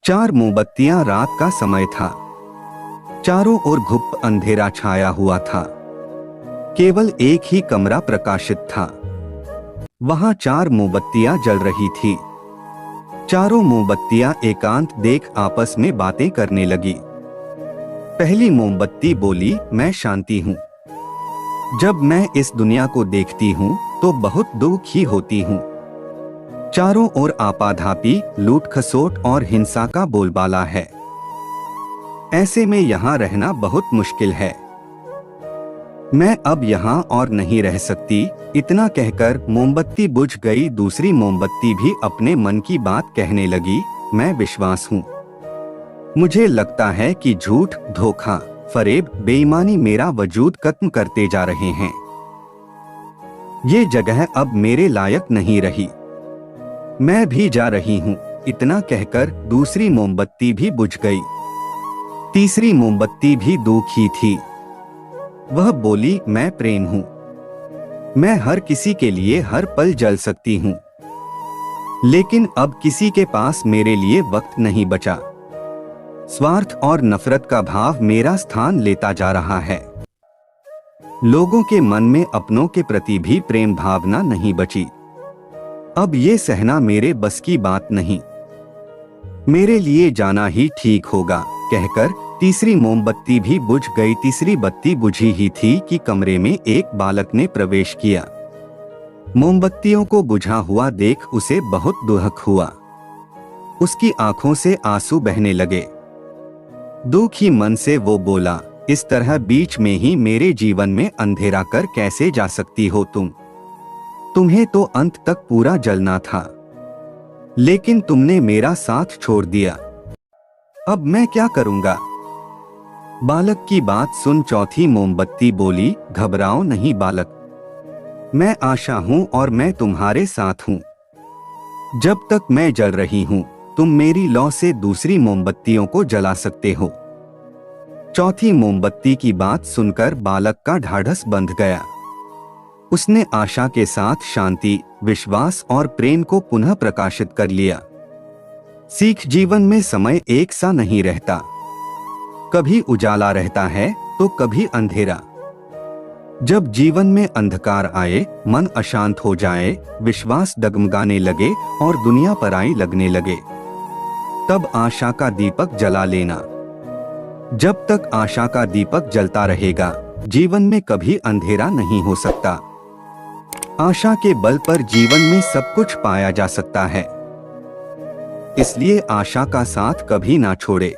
4 मोमबत्तियां। रात का समय था। चारों ओर घुप अंधेरा छाया हुआ था। केवल एक ही कमरा प्रकाशित था। वहां 4 मोमबत्तियां जल रही थी। चारों मोमबत्तियां एकांत देख आपस में बातें करने लगी। पहली मोमबत्ती बोली, मैं शांति हूँ। जब मैं इस दुनिया को देखती हूँ तो बहुत दुखी होती हूँ। चारों ओर आपाधापी, लूट खसोट और हिंसा का बोलबाला है। ऐसे में यहाँ रहना बहुत मुश्किल है। मैं अब यहाँ और नहीं रह सकती। इतना कहकर मोमबत्ती बुझ गई। दूसरी मोमबत्ती भी अपने मन की बात कहने लगी, मैं विश्वास हूँ। मुझे लगता है कि झूठ, धोखा, फरेब, बेईमानी मेरा वजूद खत्म करते जा रहे हैं। ये जगह अब मेरे लायक नहीं रही। मैं भी जा रही हूँ। इतना कहकर दूसरी मोमबत्ती भी बुझ गई। तीसरी मोमबत्ती भी दुखी थी। वह बोली, मैं प्रेम हूँ। मैं हर किसी के लिए हर पल जल सकती हूँ। लेकिन अब किसी के पास मेरे लिए वक्त नहीं बचा। स्वार्थ और नफरत का भाव मेरा स्थान लेता जा रहा है। लोगों के मन में अपनों के प्रति भी प्रेम भावना नहीं बची। अब ये सहना मेरे बस की बात नहीं। मेरे लिए जाना ही ठीक होगा। कहकर तीसरी मोमबत्ती भी बुझ गई। तीसरी बत्ती बुझी ही थी कि कमरे में एक बालक ने प्रवेश किया। मोमबत्तियों को बुझा हुआ देख उसे बहुत दुख हुआ। उसकी आंखों से आंसू बहने लगे। दुखी मन से वो बोला, इस तरह बीच में ही मेरे जीवन में अंधेरा कर कैसे जा सकती हो तुम? तुम्हें तो अंत तक पूरा जलना था, लेकिन तुमने मेरा साथ छोड़ दिया। अब मैं क्या करूंगा? बालक की बात सुन चौथी मोमबत्ती बोली, घबराओ नहीं बालक, मैं आशा हूं और मैं तुम्हारे साथ हूं। जब तक मैं जल रही हूं, तुम मेरी लौ से दूसरी मोमबत्तियों को जला सकते हो। चौथी मोमबत्ती की बात सुनकर बालक का ढाढ़स बंध गया। उसने आशा के साथ शांति, विश्वास और प्रेम को पुनः प्रकाशित कर लिया। सीख, जीवन में समय एक सा नहीं रहता। कभी उजाला रहता है तो कभी अंधेरा। जब जीवन में अंधकार आए, मन अशांत हो जाए, विश्वास डगमगाने लगे और दुनिया पराई लगने लगे, तब आशा का दीपक जला लेना। जब तक आशा का दीपक जलता रहेगा, जीवन में कभी अंधेरा नहीं हो सकता। आशा के बल पर जीवन में सब कुछ पाया जा सकता है। इसलिए आशा का साथ कभी ना छोड़े।